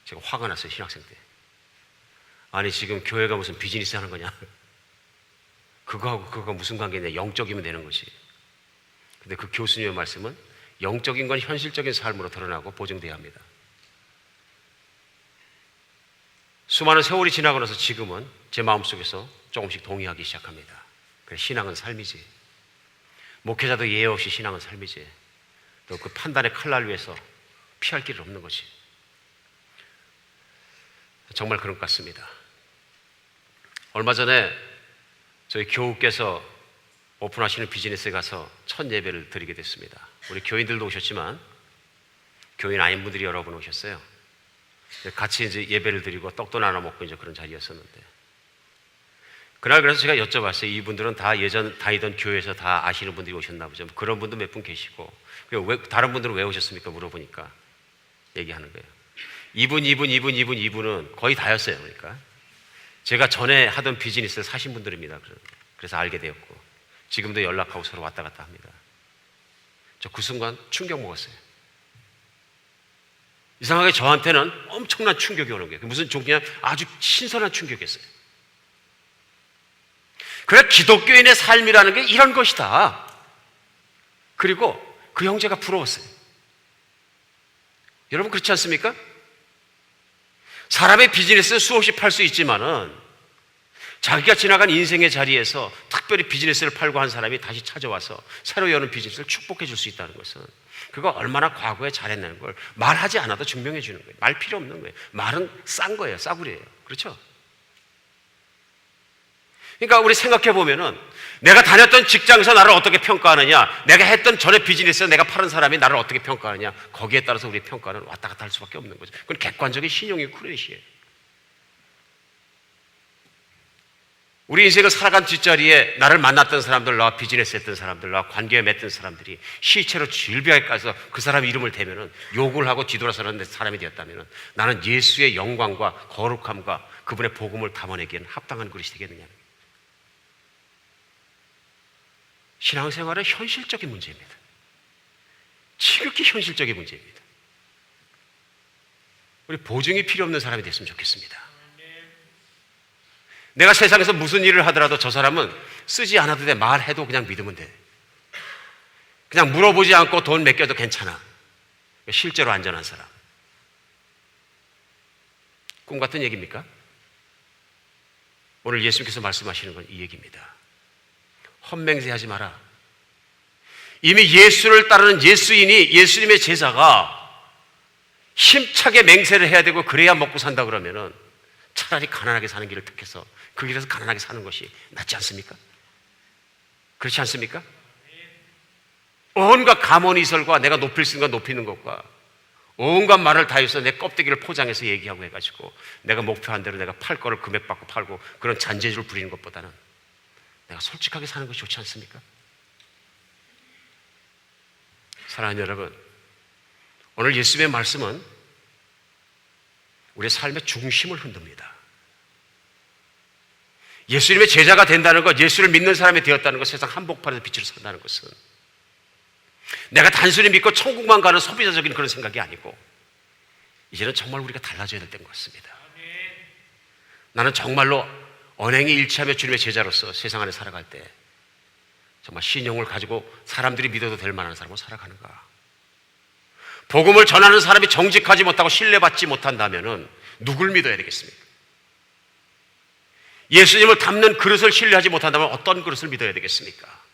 제가 화가 났어요. 신학생 때. 아니 지금 교회가 무슨 비즈니스 하는 거냐. 그거하고 그거가 무슨 관계냐. 영적이면 되는 것이. 근데 그 교수님의 말씀은 영적인 건 현실적인 삶으로 드러나고 보증돼야 합니다. 수많은 세월이 지나고 나서 지금은 제 마음속에서 조금씩 동의하기 시작합니다. 그래, 신앙은 삶이지. 목회자도 예외 없이 신앙은 삶이지. 또 그 판단의 칼날 위에서 피할 길은 없는 것이. 정말 그런 것 같습니다. 얼마 전에 저희 교우께서 오픈하시는 비즈니스에 가서 첫 예배를 드리게 됐습니다. 우리 교인들도 오셨지만 교인 아닌 분들이 여러 분 오셨어요. 같이 이제 예배를 드리고 떡도 나눠 먹고 이제 그런 자리였었는데 그날 그래서 제가 여쭤봤어요. 이분들은 다 예전 다니던 교회에서 다 아시는 분들이 오셨나 보죠. 그런 분도 몇 분 계시고 왜, 다른 분들은 왜 오셨습니까? 물어보니까 얘기하는 거예요. 이분은 거의 다였어요. 그러니까 제가 전에 하던 비즈니스를 사신 분들입니다. 그래서 알게 되었고 지금도 연락하고 서로 왔다 갔다 합니다. 저 그 순간 충격 먹었어요. 이상하게 저한테는 엄청난 충격이 오는 거예요. 무슨 종이냐 아주 신선한 충격이었어요. 그래 기독교인의 삶이라는 게 이런 것이다. 그리고 그 형제가 부러웠어요. 여러분 그렇지 않습니까? 사람의 비즈니스는 수없이 팔 수 있지만은 자기가 지나간 인생의 자리에서 특별히 비즈니스를 팔고 한 사람이 다시 찾아와서 새로 여는 비즈니스를 축복해 줄 수 있다는 것은 그거 얼마나 과거에 잘했다는 걸 말하지 않아도 증명해 주는 거예요. 말 필요 없는 거예요. 말은 싼 거예요. 싸구려예요. 그렇죠? 그러니까 우리 생각해 보면은 내가 다녔던 직장에서 나를 어떻게 평가하느냐, 내가 했던 전에 비즈니스에서 내가 파는 사람이 나를 어떻게 평가하느냐, 거기에 따라서 우리의 평가는 왔다 갔다 할 수밖에 없는 거죠. 그건 객관적인 신용이 크레딧이에요. 우리 인생을 살아간 뒷자리에 나를 만났던 사람들, 나와 비즈니스 했던 사람들, 나와 관계에 맺던 사람들이 시체로 질비하게 까서 그 사람 이름을 대면은 욕을 하고 뒤돌아서는 사람이 되었다면은 나는 예수의 영광과 거룩함과 그분의 복음을 담아내기에는 합당한 그릇이 되겠느냐. 신앙생활은 현실적인 문제입니다. 지극히 현실적인 문제입니다. 우리 보증이 필요 없는 사람이 됐으면 좋겠습니다. 내가 세상에서 무슨 일을 하더라도 저 사람은 쓰지 않아도 돼. 말해도 그냥 믿으면 돼. 그냥 물어보지 않고 돈 맡겨도 괜찮아. 실제로 안전한 사람. 꿈 같은 얘기입니까? 오늘 예수님께서 말씀하시는 건 이 얘기입니다. 헛맹세하지 마라. 이미 예수를 따르는 예수인이, 예수님의 제자가 힘차게 맹세를 해야 되고 그래야 먹고 산다 그러면은 차라리 가난하게 사는 길을 택해서 그 길에서 가난하게 사는 것이 낫지 않습니까? 그렇지 않습니까? 온갖 가문이설과 내가 높일 수 있는 것 높이는 것과 온갖 말을 다 해서 내 껍데기를 포장해서 얘기하고 해가지고 내가 목표한 대로 내가 팔 거를 금액받고 팔고 그런 잔재주를 부리는 것보다는 내가 솔직하게 사는 것이 좋지 않습니까? 사랑하는 여러분, 오늘 예수님의 말씀은 우리의 삶의 중심을 흔듭니다. 예수님의 제자가 된다는 것, 예수를 믿는 사람이 되었다는 것, 세상 한복판에서 빛으로 산다는 것은 내가 단순히 믿고 천국만 가는 소비자적인 그런 생각이 아니고 이제는 정말 우리가 달라져야 될 때인 것 같습니다. 나는 정말로 언행이 일치하며 주님의 제자로서 세상 안에 살아갈 때 정말 신용을 가지고 사람들이 믿어도 될 만한 사람으로 살아가는가? 복음을 전하는 사람이 정직하지 못하고 신뢰받지 못한다면 누굴 믿어야 되겠습니까? 예수님을 담는 그릇을 신뢰하지 못한다면 어떤 그릇을 믿어야 되겠습니까?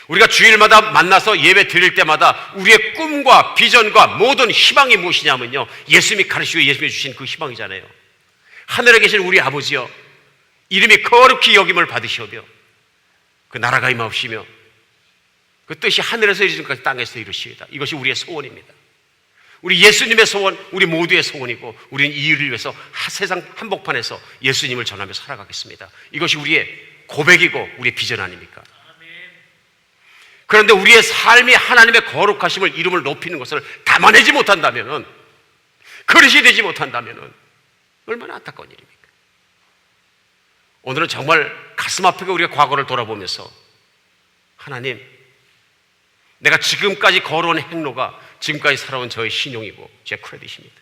우리가 주일마다 만나서 예배 드릴 때마다 우리의 꿈과 비전과 모든 희망이 무엇이냐면요, 예수님이 가르치고 예수님이 주신 그 희망이잖아요. 하늘에 계신 우리 아버지여, 이름이 거룩히 여김을 받으시오며 그 나라가 임하옵시며 그 뜻이 하늘에서 이루어진 것까지 땅에서 이루시이다. 이것이 우리의 소원입니다. 우리 예수님의 소원, 우리 모두의 소원이고 우리는 이 일을 위해서 세상 한복판에서 예수님을 전하며 살아가겠습니다. 이것이 우리의 고백이고 우리의 비전 아닙니까? 그런데 우리의 삶이 하나님의 거룩하심을, 이름을 높이는 것을 담아내지 못한다면, 그릇이 되지 못한다면 얼마나 안타까운 일입니까? 오늘은 정말 가슴 아프게 우리가 과거를 돌아보면서 하나님, 내가 지금까지 걸어온 행로가 지금까지 살아온 저의 신용이고 제 크레딧입니다.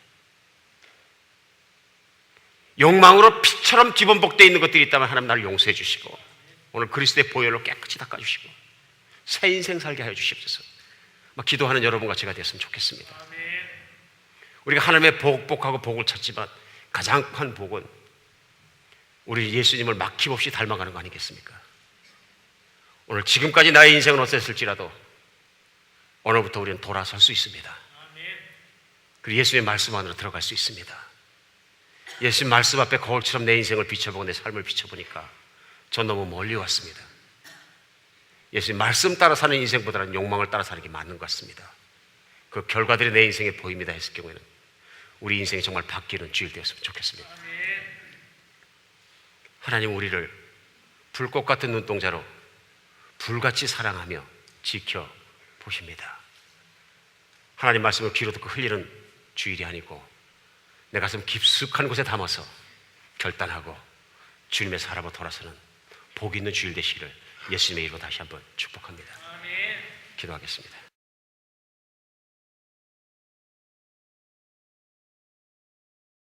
욕망으로 피처럼 기본복되어 있는 것들이 있다면 하나님 나를 용서해 주시고 오늘 그리스도의 보혈로 깨끗이 닦아주시고 새 인생 살게 하여 주십시오. 막 기도하는 여러분과 제가 되었으면 좋겠습니다. 우리가 하나님의 복하고 복을 찾지만 가장 큰 복은 우리 예수님을 막힘없이 닮아가는 거 아니겠습니까? 오늘 지금까지 나의 인생은 어땠을지라도 오늘부터 우리는 돌아설 수 있습니다. 그리고 예수님의 말씀 안으로 들어갈 수 있습니다. 예수님 말씀 앞에 거울처럼 내 인생을 비춰보고 내 삶을 비춰보니까 전 너무 멀리 왔습니다. 예수님 말씀 따라 사는 인생보다는 욕망을 따라 사는 게 맞는 것 같습니다. 그 결과들이 내 인생에 보입니다 했을 경우에는 우리 인생이 정말 바뀌는 주일 되었으면 좋겠습니다. 하나님 우리를 불꽃 같은 눈동자로 불같이 사랑하며 지켜보십니다. 하나님 말씀을 귀로 듣고 흘리는 주일이 아니고 내 가슴 깊숙한 곳에 담아서 결단하고 주님의 사람으로 돌아서는 복 있는 주일 되시기를 예수님의 이름으로 다시 한번 축복합니다. 기도하겠습니다.